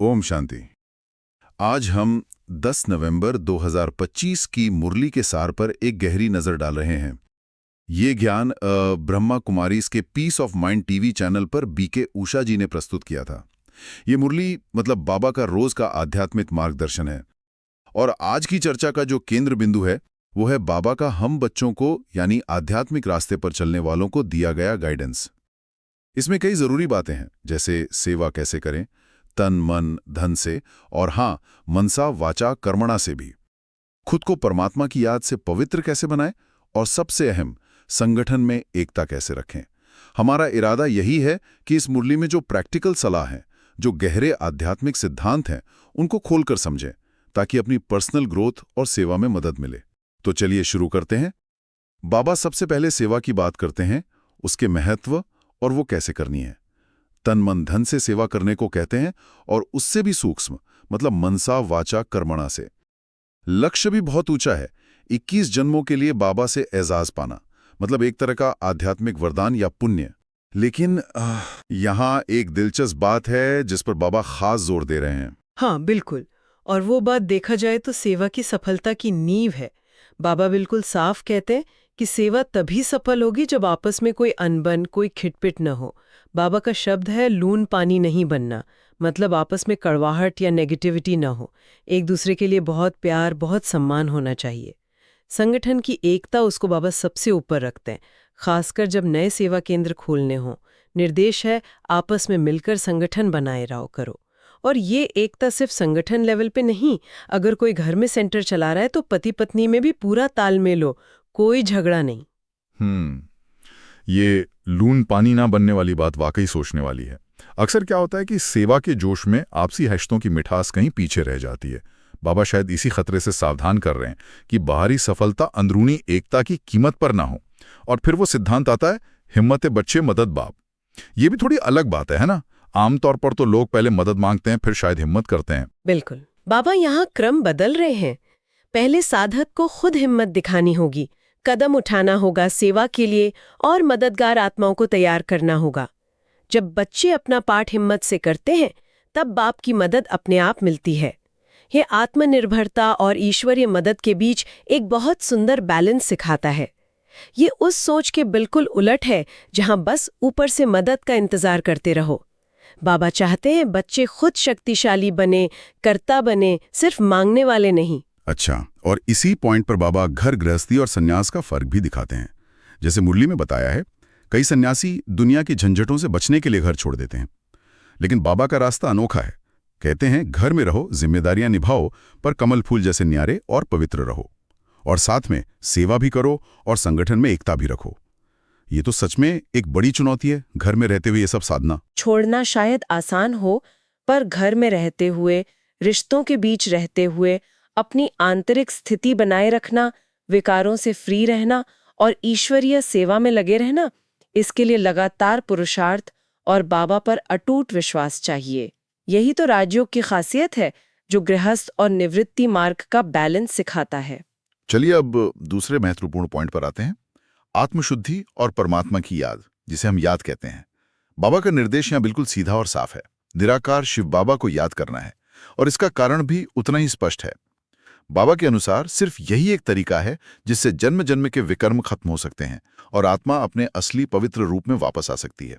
ओम शांति। आज हम 10 नवंबर 2025 की मुरली के सार पर एक गहरी नजर डाल रहे हैं। ये ज्ञान ब्रह्मा कुमारीज के peace of mind TV channel पर बीके उषा जी ने प्रस्तुत किया था। ये मुरली मतलब बाबा का रोज का आध्यात्मिक मार्गदर्शन है। और आज की चर्चा का जो केंद्र बिंदु है वो है बाबा का हम बच्चों को यानी आध्यात्मिक रास्ते पर चलने वालों को दिया गया गाइडेंस। इसमें कई जरूरी बातें हैं, जैसे सेवा कैसे करें, तन मन धन से, और हाँ, मनसा वाचा कर्मणा से भी। खुद को परमात्मा की याद से पवित्र कैसे बनाएं, और सबसे अहम, संगठन में एकता कैसे रखें। हमारा इरादा यही है कि इस मुरली में जो प्रैक्टिकल सलाह है, जो गहरे आध्यात्मिक सिद्धांत हैं, उनको खोलकर समझें, ताकि अपनी पर्सनल ग्रोथ और सेवा में मदद मिले। तो चलिए शुरू करते हैं। बाबा सबसे पहले सेवा की बात करते हैं, उसके महत्व और वो कैसे करनी है। तन मन धन से सेवा करने को कहते हैं, और उससे भी सूक्ष्म मतलब मनसा वाचा कर्मणा से। लक्ष्य भी बहुत ऊंचा है, 21 जन्मों के लिए बाबा से एजाज पाना, मतलब एक तरह का आध्यात्मिक वरदान या पुण्य। लेकिन यहाँ एक दिलचस्प बात है जिस पर बाबा खास जोर दे रहे हैं। हाँ बिल्कुल, और वो बात देखा जाए तो सेवा की सफलता की नींव है। बाबा बिल्कुल साफ कहते हैं कि सेवा तभी सफल होगी जब आपस में कोई अनबन, कोई खिटपिट न हो। बाबा का शब्द है लून पानी नहीं बनना, मतलब आपस में कड़वाहट या नेगेटिविटी न हो। एक दूसरे के लिए बहुत प्यार, बहुत सम्मान होना चाहिए। संगठन की एकता उसको बाबा सबसे ऊपर रखते हैं, खासकर जब नए सेवा केंद्र खोलने हों। निर्देश है आपस में मिलकर संगठन बनाए रहो करो। और ये एकता सिर्फ संगठन लेवल पे नहीं, अगर कोई घर में सेंटर चला रहा है तो पति पत्नी में भी पूरा तालमेल हो, कोई झगड़ा नहीं। ये लून पानी ना बनने वाली बात वाकई सोचने वाली है। अक्सर क्या होता है कि सेवा के जोश में आपसी रिश्तों की मिठास कहीं पीछे रह जाती है। बाबा शायद इसी खतरे से सावधान कर रहे हैं कि बाहरी सफलता अंदरूनी एकता की कीमत पर ना हो। और फिर वो सिद्धांत आता है, हिम्मत बच्चे मदद बाप। ये भी थोड़ी अलग बात है ना? आमतौर पर तो लोग पहले मदद मांगते हैं, फिर शायद हिम्मत करते हैं। बिल्कुल, बाबा यहाँ क्रम बदल रहे हैं। पहले साधक को खुद हिम्मत दिखानी होगी, कदम उठाना होगा सेवा के लिए, और मददगार आत्माओं को तैयार करना होगा। जब बच्चे अपना पाठ हिम्मत से करते हैं, तब बाप की मदद अपने आप मिलती है। ये आत्मनिर्भरता और ईश्वरीय मदद के बीच एक बहुत सुंदर बैलेंस सिखाता है। ये उस सोच के बिल्कुल उलट है जहां बस ऊपर से मदद का इंतजार करते रहो। बाबा चाहते हैं बच्चे खुद शक्तिशाली बने, कर्ता बने, सिर्फ मांगने वाले नहीं। अच्छा, और इसी पॉइंट पर बाबा घर गृहस्थी और सन्यास का फर्क भी दिखाते हैं। जैसे मुरली में बताया है, कई सन्यासी दुनिया की झंझटों से बचने के लिए घर छोड़ देते हैं, लेकिन बाबा का रास्ता अनोखा है। कहते हैं घर में रहो, जिम्मेदारियां निभाओ, पर कमल फूल जैसे न्यारे और पवित्र रहो, और साथ में सेवा भी करो और संगठन में एकता भी रखो। ये तो सच में एक बड़ी चुनौती है, घर में रहते हुए ये सब साधना। छोड़ना शायद आसान हो, पर घर में रहते हुए, रिश्तों के बीच रहते हुए, अपनी आंतरिक स्थिति बनाए रखना, विकारों से फ्री रहना और ईश्वरीय सेवा में लगे रहना, इसके लिए लगातार पुरुषार्थ और बाबा पर अटूट विश्वास चाहिए। यही तो राजयोग की खासियत है, जो गृहस्थ और निवृत्ति मार्ग का बैलेंस सिखाता है। चलिए अब दूसरे महत्वपूर्ण पॉइंट पर आते हैं, आत्मशुद्धि और परमात्मा की याद, जिसे हम याद कहते हैं। बाबा का निर्देश यहाँ बिल्कुल सीधा और साफ है, निराकार शिव बाबा को याद करना है, और इसका कारण भी उतना ही स्पष्ट है। बाबा के अनुसार सिर्फ यही एक तरीका है जिससे जन्म जन्म के विकर्म खत्म हो सकते हैं और आत्मा अपने असली पवित्र रूप में वापस आ सकती है।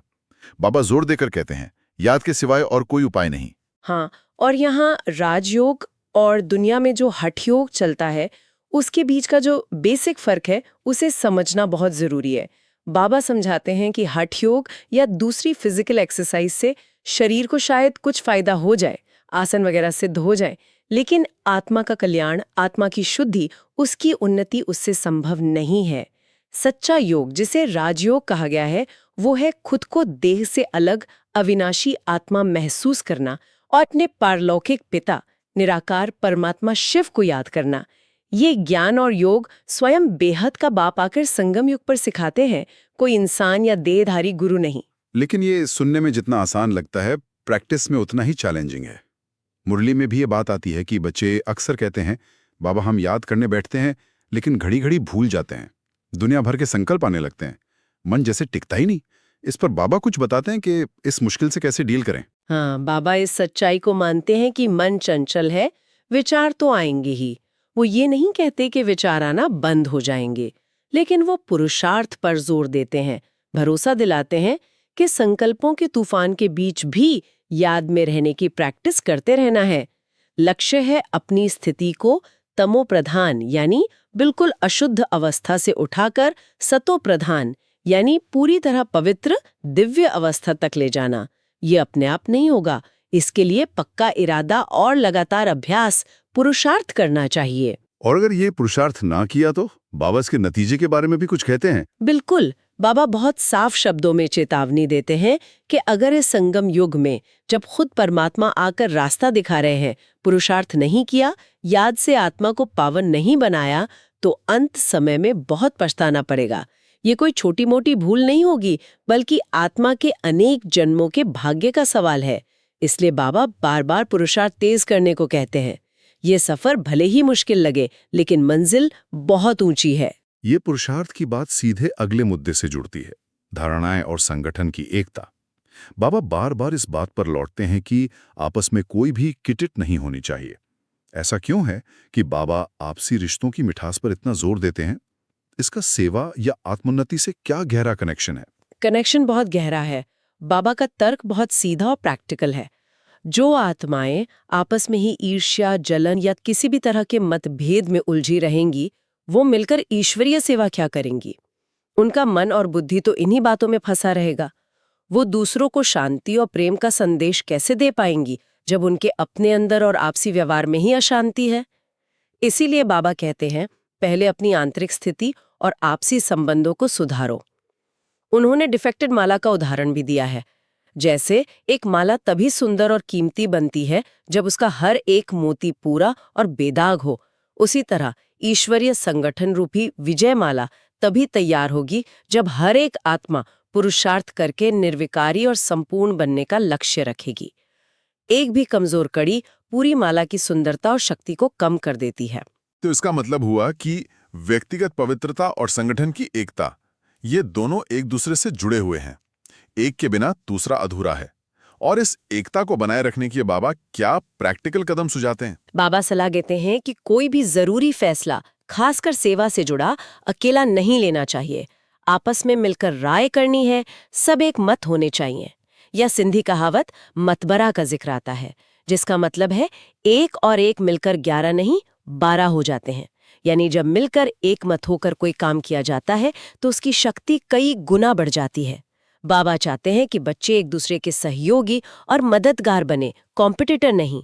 बाबा जोर देकर कहते हैं, याद के सिवाय और कोई उपाय नहीं। हाँ, और यहाँ राजयोग और दुनिया में जो हठ योग चलता है, उसके बीच का जो बेसिक फर्क है, उसे समझना बहुत जरूरी है। बाबा समझाते हैं कि हठ योग या दूसरी फिजिकल एक्सरसाइज से शरीर को शायद कुछ फायदा हो जाए, आसन वगैरह सिद्ध हो जाए, लेकिन आत्मा का कल्याण, आत्मा की शुद्धि, उसकी उन्नति उससे संभव नहीं है। सच्चा योग, जिसे राजयोग कहा गया है, वो है खुद को देह से अलग अविनाशी आत्मा महसूस करना और अपने पारलौकिक पिता निराकार परमात्मा शिव को याद करना। ये ज्ञान और योग स्वयं बेहद का बाप आकर संगम युग पर सिखाते हैं, कोई इंसान या देहधारी गुरु नहीं। लेकिन ये सुनने में जितना आसान लगता है, प्रैक्टिस में उतना ही चैलेंजिंग है। मुरली में भी ये बात आती है कि बच्चे अक्सर कहते हैं, बाबा हम याद करने बैठते हैं लेकिन घड़ी घड़ी भूल जाते हैं, दुनिया भर के संकल्प आने लगते हैं, मन जैसे टिकता ही नहीं। इस पर बाबा कुछ बताते हैं कि इस मुश्किल से कैसे डील करें। हाँ, बाबा इस सच्चाई को मानते हैं कि मन चंचल है, विचार तो आएंगे ही। वो ये नहीं कहते कि विचार आना बंद हो जाएंगे, लेकिन वो पुरुषार्थ पर जोर देते हैं, भरोसा दिलाते हैं कि संकल्पों के तूफान के बीच भी याद में रहने की प्रैक्टिस करते रहना है। लक्ष्य है अपनी स्थिति को तमो प्रधान यानी बिल्कुल अशुद्ध अवस्था से उठाकर सतो प्रधान यानी पूरी तरह पवित्र दिव्य अवस्था तक ले जाना। ये अपने आप नहीं होगा, इसके लिए पक्का इरादा और लगातार अभ्यास, पुरुषार्थ करना चाहिए। और अगर ये पुरुषार्थ ना किया तो बाबा इसके नतीजे के बारे में भी कुछ कहते हैं? बिल्कुल, बाबा बहुत साफ शब्दों में चेतावनी देते हैं कि अगर इस संगम युग में जब खुद परमात्मा आकर रास्ता दिखा रहे हैं, पुरुषार्थ नहीं किया, याद से आत्मा को पावन नहीं बनाया, तो अंत समय में बहुत पछताना पड़ेगा। ये कोई छोटी मोटी भूल नहीं होगी, बल्कि आत्मा के अनेक जन्मों के भाग्य का सवाल है। इसलिए बाबा बार बार पुरुषार्थ तेज करने को कहते हैं। ये सफर भले ही मुश्किल लगे, लेकिन मंजिल बहुत ऊंची है। ये पुरुषार्थ की बात सीधे अगले मुद्दे से जुड़ती है, धारणाएं और संगठन की एकता। बाबा बार बार इस बात पर लौटते हैं कि आपस में कोई भी किटिट नहीं होनी चाहिए। ऐसा क्यों है कि बाबा आपसी रिश्तों की मिठास पर इतना जोर देते हैं? इसका सेवा या आत्मोन्नति से क्या गहरा कनेक्शन है? कनेक्शन बहुत गहरा है। बाबा का तर्क बहुत सीधा और प्रैक्टिकल है। जो आत्माएं आपस में ही ईर्ष्या, जलन या किसी भी तरह के मतभेद में उलझी रहेंगी, वो मिलकर ईश्वरीय सेवा क्या करेंगी? उनका मन और बुद्धि तो इन्हीं बातों में फंसा रहेगा। वो दूसरों को शांति और प्रेम का संदेश कैसे दे पाएंगी जब उनके अपने अंदर और आपसी व्यवहार में ही अशांति है? इसीलिए बाबा कहते हैं, पहले अपनी आंतरिक स्थिति और आपसी संबंधों को सुधारो। उन्होंने डिफेक्टेड माला का उदाहरण भी दिया है। जैसे एक माला तभी सुंदर और कीमती बनती है जब उसका हर एक मोती पूरा और बेदाग हो, उसी तरह ईश्वरीय संगठन रूपी विजय माला तभी तैयार होगी जब हर एक आत्मा पुरुषार्थ करके निर्विकारी और संपूर्ण बनने का लक्ष्य रखेगी। एक भी कमजोर कड़ी पूरी माला की सुंदरता और शक्ति को कम कर देती है। तो इसका मतलब हुआ कि व्यक्तिगत पवित्रता और संगठन की एकता, ये दोनों एक दूसरे से जुड़े हुए हैं। एक के बिना दूसरा अधूरा है। और इस एकता को बनाए रखने के बाबा क्या प्रैक्टिकल कदम सुझाते हैं? बाबा सलाह देते हैं कि कोई भी जरूरी फैसला, खासकर सेवा से जुड़ा, अकेला नहीं लेना चाहिए। आपस में मिलकर राय करनी है, सब एक मत होने चाहिए। या सिंधी कहावत मतबरा का जिक्र आता है, जिसका मतलब है एक और एक मिलकर 11 नहीं 12 हो जाते हैं। यानी जब मिलकर एक मत होकर कोई काम किया जाता है तो उसकी शक्ति कई गुना बढ़ जाती है। बाबा चाहते हैं कि बच्चे एक दूसरे के सहयोगी और मददगार बने, कॉम्पिटिटर नहीं।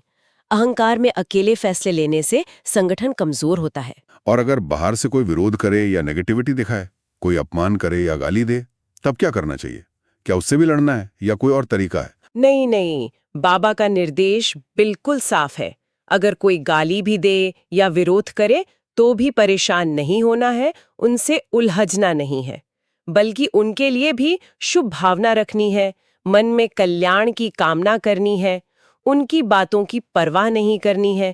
अहंकार में अकेले फैसले लेने से संगठन कमजोर होता है। और अगर बाहर से कोई विरोध करे या नेगेटिविटी दिखाए, कोई अपमान करे या गाली दे, तब क्या करना चाहिए? क्या उससे भी लड़ना है या कोई और तरीका है? नहीं नहीं, बाबा का निर्देश बिल्कुल साफ है। अगर कोई गाली भी दे या विरोध करे तो भी परेशान नहीं होना है, उनसे उलझना नहीं है, बल्कि उनके लिए भी शुभ भावना रखनी है, मन में कल्याण की कामना करनी है, उनकी बातों की परवाह नहीं करनी है।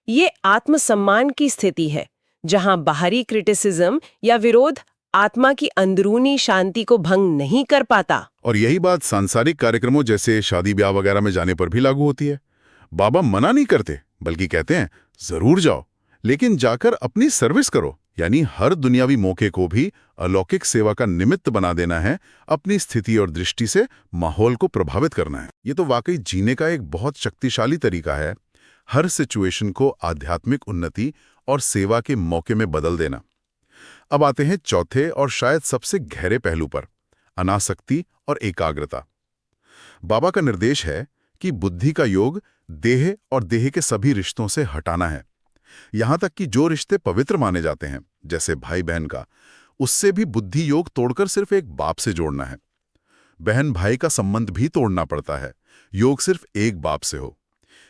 ये आत्मसम्मान की स्थिति है, जहां बाहरी क्रिटिसिज्म या विरोध आत्मा की अंदरूनी शांति को भंग नहीं कर पाता। और यही बात सांसारिक कार्यक्रमों जैसे शादी ब्याह वगैरह में जाने पर भी लागू होती है। बाबा मना नहीं करते, बल्कि कहते हैं जरूर जाओ, लेकिन जाकर अपनी सर्विस करो। यानी हर दुनियावी मौके को भी अलौकिक सेवा का निमित्त बना देना है, अपनी स्थिति और दृष्टि से माहौल को प्रभावित करना है। ये तो वाकई जीने का एक बहुत शक्तिशाली तरीका है, हर सिचुएशन को आध्यात्मिक उन्नति और सेवा के मौके में बदल देना। अब आते हैं चौथे और शायद सबसे गहरे पहलू पर, अनासक्ति और एकाग्रता। बाबा का निर्देश है कि बुद्धि का योग देह और देह के सभी रिश्तों से हटाना है। यहां तक कि जो रिश्ते पवित्र माने जाते हैं, जैसे भाई बहन का, उससे भी बुद्धि योग तोड़कर सिर्फ एक बाप से जोड़ना है। बहन भाई का संबंध भी तोड़ना पड़ता है, योग सिर्फ एक बाप से हो।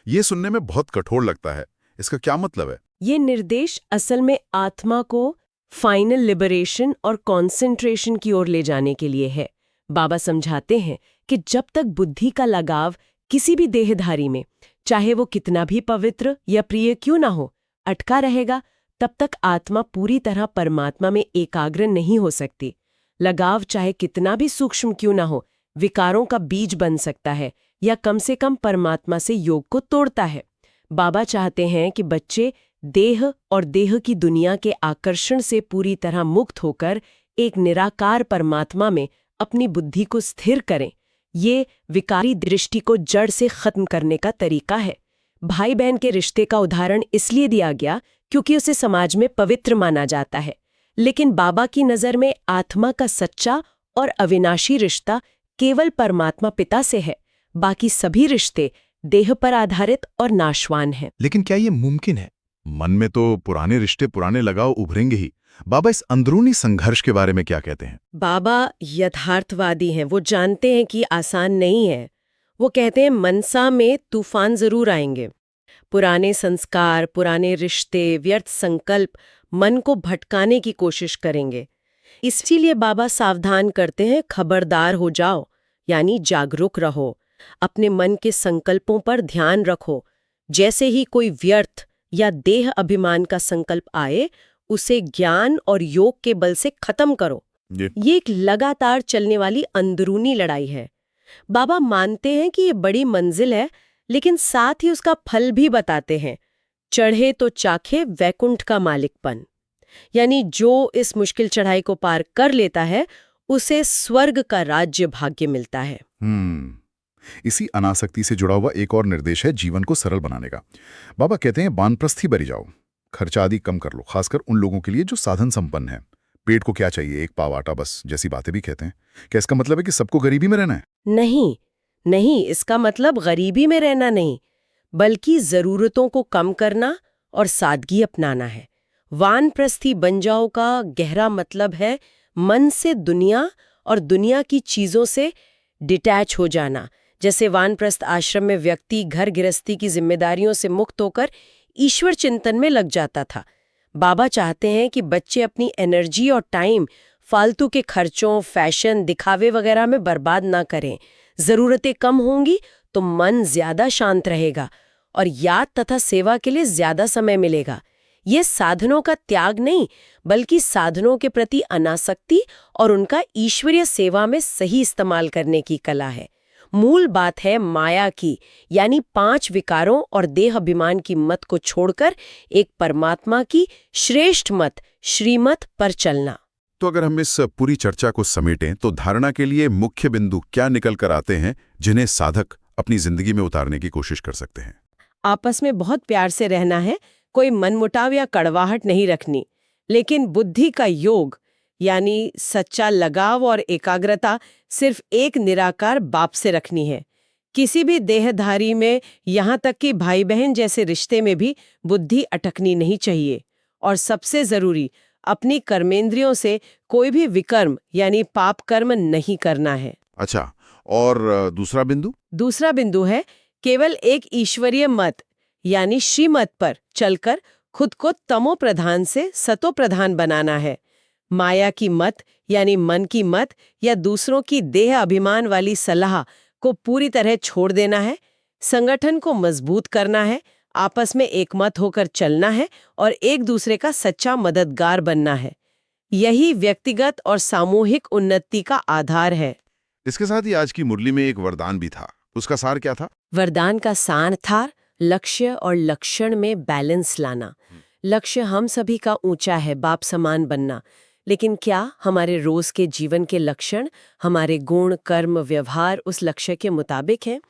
यह सुनने में बहुत कठोर लगता है। इसका क्या मतलब है? ये निर्देश असल में आत्मा को फाइनल लिबरेशन और कॉन्सेंट्रेशन की ओर ले जाने के लिए है। बाबा समझाते हैं कि जब तक बुद्धि का लगाव किसी भी देहधारी में, चाहे वो कितना भी पवित्र या प्रिय क्यों ना हो, अटका रहेगा, तब तक आत्मा पूरी तरह परमात्मा में एकाग्र नहीं हो सकती। लगाव चाहे कितना भी सूक्ष्म क्यों ना हो, विकारों का बीज बन सकता है, या कम से कम परमात्मा से योग को तोड़ता है। बाबा चाहते हैं कि बच्चे देह और देह की दुनिया के आकर्षण से पूरी तरह मुक्त होकर एक निराकार परमात्मा में अपनी बुद्धि को स्थिर करें। ये विकारी दृष्टि को जड़ से खत्म करने का तरीका है। भाई बहन के रिश्ते का उदाहरण इसलिए दिया गया क्योंकि उसे समाज में पवित्र माना जाता है, लेकिन बाबा की नज़र में आत्मा का सच्चा और अविनाशी रिश्ता केवल परमात्मा पिता से है। बाकी सभी रिश्ते देह पर आधारित और नाशवान हैं। लेकिन क्या ये मुमकिन है? मन में तो पुराने रिश्ते, पुराने लगाव उभरेंगे ही। बाबा इस अंदरूनी संघर्ष के बारे में क्या कहते हैं? बाबा यथार्थवादी हैं, वो जानते हैं कि आसान नहीं है। वो कहते हैं मनसा में तूफान जरूर आएंगे। पुराने संस्कार, पुराने रिश्ते, व्यर्थ संकल्प मन को भटकाने की कोशिश करेंगे। इसीलिए बाबा सावधान करते हैं, खबरदार हो जाओ, यानी जागरूक रहो, अपने मन के संकल्पों पर ध्यान रखो। जैसे ही कोई व्यर्थ या देह अभिमान का संकल्प आए, उसे ज्ञान और योग के बल से खत्म करो। ये एक लगातार चलने वाली अंदरूनी लड़ाई है। बाबा मानते हैं कि ये बड़ी मंजिल है, लेकिन साथ ही उसका फल भी बताते हैं। चढ़े तो चाखे वैकुंठ का मालिकपन, यानी जो इस मुश्किल चढ़ाई को पार कर लेता है उसे स्वर्ग का राज्य भाग्य मिलता है। इसी अनासक्ति से जुड़ा हुआ एक और निर्देश है जीवन को सरल बनाने का। बाबा कहते हैं वानप्रस्थी बरी जाओ, खर्चा आदि कम कर लो, खासकर उन लोगों के लिए जो साधन संपन्न है। पेट को क्या चाहिए, एक पाव आटा बस, जैसी बातें भी कहते हैं। क्या इसका मतलब है कि सबको गरीबी में रहना है? नहीं नहीं, इसका मतलब गरीबी में रहना नहीं, बल्कि जरूरतों को कम करना और सादगी अपनाना है। वानप्रस्थी बन जाओ का गहरा मतलब है मन से दुनिया और दुनिया की चीजों से डिटैच हो जाना। जैसे वानप्रस्थ आश्रम में व्यक्ति घर गृहस्थी की जिम्मेदारियों से मुक्त होकर ईश्वर चिंतन में लग जाता था। बाबा चाहते हैं कि बच्चे अपनी एनर्जी और टाइम फालतू के खर्चों, फैशन, दिखावे वगैरह में बर्बाद ना करें। जरूरतें कम होंगी तो मन ज्यादा शांत रहेगा और याद तथा सेवा के लिए ज्यादा समय मिलेगा। ये साधनों का त्याग नहीं, बल्कि साधनों के प्रति अनासक्ति और उनका ईश्वरीय सेवा में सही इस्तेमाल करने की कला है। मूल बात है माया की, यानी 5 विकारों और देह अभिमान की मत को छोड़कर एक परमात्मा की श्रेष्ठ मत, श्रीमत पर चलना। तो अगर हम इस पूरी चर्चा को समेटें तो धारणा के लिए मुख्य बिंदु क्या निकल कर आते हैं जिन्हें साधक अपनी जिंदगी में उतारने की कोशिश कर सकते हैं? आपस में बहुत प्यार से रहना है, कोई मनमुटाव या कड़वाहट नहीं रखनी, लेकिन बुद्धि का योग यानी सच्चा लगाव और एकाग्रता सिर्फ एक निराकार बाप से रखनी है। किसी भी देहधारी में, यहाँ तक कि भाई बहन जैसे रिश्ते में भी बुद्धि अटकनी नहीं चाहिए। और सबसे जरूरी, अपनी कर्मेंद्रियों से कोई भी विकर्म यानी पाप कर्म नहीं करना है। अच्छा, और दूसरा बिंदु? दूसरा बिंदु है केवल एक ईश्वरीय मत यानी श्रीमत पर चलकर खुद को तमो प्रधान से सतो प्रधान बनाना है। माया की मत यानी मन की मत या दूसरों की देह अभिमान वाली सलाह को पूरी तरह छोड़ देना है। संगठन को मजबूत करना है, आपस में एकमत होकर चलना है और एक दूसरे का सच्चा मददगार बनना है। यही व्यक्तिगत और सामूहिक उन्नति का आधार है। इसके साथ ही आज की मुरली में एक वरदान भी था, उसका सार क्या था? वरदान का सार था लक्ष्य और लक्षण में बैलेंस लाना। लक्ष्य हम सभी का ऊंचा है, बाप समान बनना, लेकिन क्या हमारे रोज के जीवन के लक्षण, हमारे गुण, कर्म, व्यवहार उस लक्ष्य के मुताबिक हैं?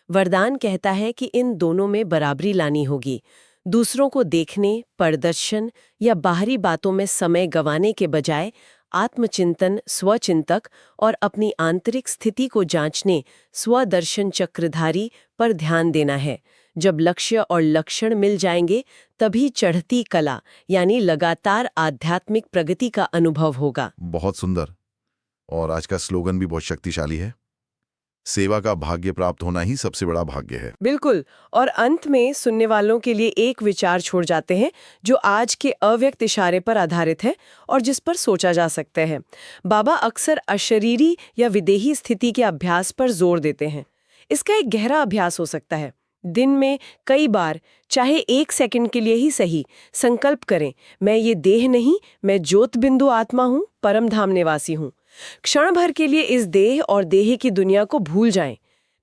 वरदान कहता है कि इन दोनों में बराबरी लानी होगी। दूसरों को देखने, प्रदर्शन या बाहरी बातों में समय गंवाने के बजाय आत्मचिंतन, स्वचिंतक और अपनी आंतरिक स्थिति को जांचने, स्वदर्शन चक्रधारी पर ध्यान देना है। जब लक्ष्य और लक्षण मिल जाएंगे तभी चढ़ती कला यानी लगातार आध्यात्मिक प्रगति का अनुभव होगा। बहुत सुंदर। और आज का स्लोगन भी बहुत शक्तिशाली है, सेवा का भाग्य प्राप्त होना ही सबसे बड़ा भाग्य है। बिल्कुल। और अंत में सुनने वालों के लिए एक विचार छोड़ जाते हैं जो आज के अव्यक्त इशारे पर आधारित है और जिस पर सोचा जा सकता है। बाबा अक्सर अशरीरी या विदेही स्थिति के अभ्यास पर जोर देते हैं। इसका एक गहरा अभ्यास हो सकता है। दिन में कई बार, चाहे 1 सेकंड के लिए ही सही, संकल्प करें, मैं ये देह नहीं, मैं ज्योत बिंदु आत्मा हूँ, परम धाम निवासी हूँ। क्षण भर के लिए इस देह और देह की दुनिया को भूल जाएं।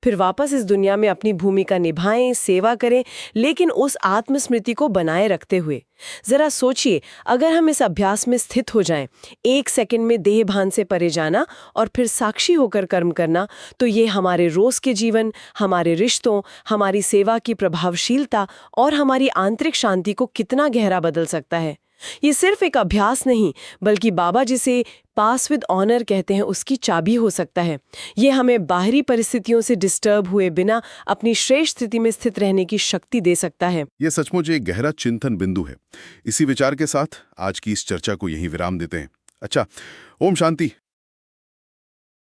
फिर वापस इस दुनिया में अपनी भूमिका निभाएं, सेवा करें, लेकिन उस आत्मस्मृति को बनाए रखते हुए। जरा सोचिए, अगर हम इस अभ्यास में स्थित हो जाएं, 1 सेकंड में देह भान से परे जाना और फिर साक्षी होकर कर्म करना, तो ये हमारे रोज के जीवन, हमारे रिश्तों, हमारी सेवा की प्रभावशीलता और हमारी आंतरिक शांति को कितना गहरा बदल सकता है। ये सिर्फ एक अभ्यास नहीं, बल्कि बाबा जिसे पास विद ऑनर कहते हैं, उसकी चाबी हो सकता है। ये हमें बाहरी परिस्थितियों से डिस्टर्ब हुए बिना अपनी श्रेष्ठ स्थिति में स्थित रहने की शक्ति दे सकता है। ये सचमुच एक गहरा चिंतन बिंदु है। इसी विचार के साथ आज की इस चर्चा को यहीं विराम देते हैं। अच्छा, ओम शांति।